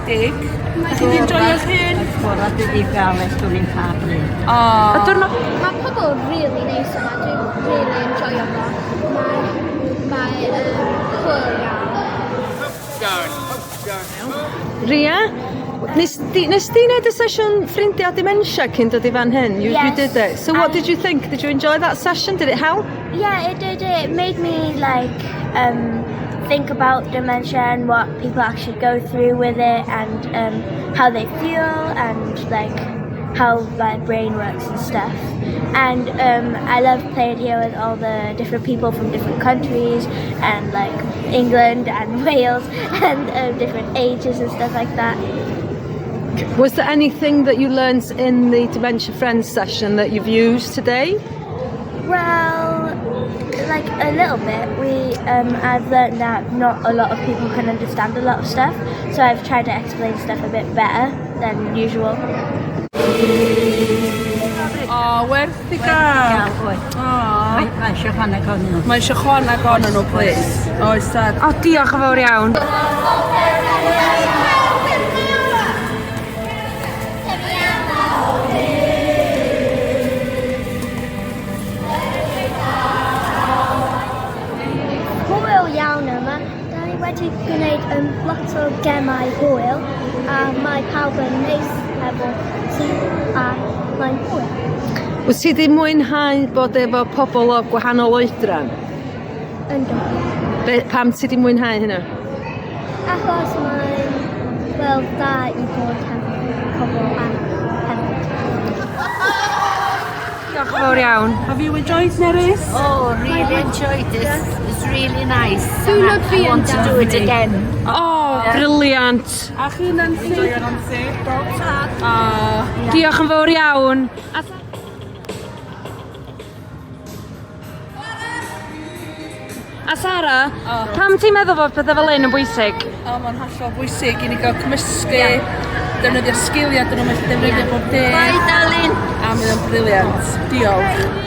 enwedig. Ydych chi'n enjoyo'ch hun? Bora dwi wedi gael eich dwi'n i'n pa bryd. Mae pobl really neis yma, dwi'n really enjoyo fo. Mae hwyl iawn. Ria, nes di wneud y sesiwn ffrindiau dementia cyn dod i fan hyn? You did it. So what did you think? Did you enjoy that session? Did it help? Yeah, it did. It made me think about dementia and what people actually go through with it, and how they feel, and how my brain works and stuff. And I love playing here with all the different people from different countries, and England and Wales, and different ages and stuff like that. Was there anything that you learned in the Dementia Friends session that you've used today? Well, a little bit. I've learned that not a lot of people can understand a lot of stuff, so I've tried to explain stuff a bit better than usual. Werth i gael. Mae eisiau chwaneg o'n nhw. Mae eisiau chwaneg o'n nhw, please. Oes tad. Diolch yn fawr iawn. Hwyl iawn yma. Da ni wedi gwneud lot o gemau hwyl, a mae pawb yn neis efo ti, a mae'n hwyl. Wyt ti wedi mwynhau bod efo pobl o gwahanol oedran? Ynddo. Pam ti wedi mwynhau hynna? Achos mae'n, da i bod hefo pobl hefyd. Diolch yn fawr iawn. Have you enjoyed Nerys? Oh, really enjoyed it. It's really nice. Diwrnod fi I want to do it again. Oh, briliant. A chi, Nancy? Enjoyo Nancy? Diolch yn fawr iawn. A Sara, pam ti'n meddwl fod pethau fel hyn yn bwysig? Mae'n hollol bwysig i ni gael cymysgu, defnyddio sgiliau, dyn nhw'n gallu defnyddio bob dim. Bye, darling. A mae'n briliant. Diolch.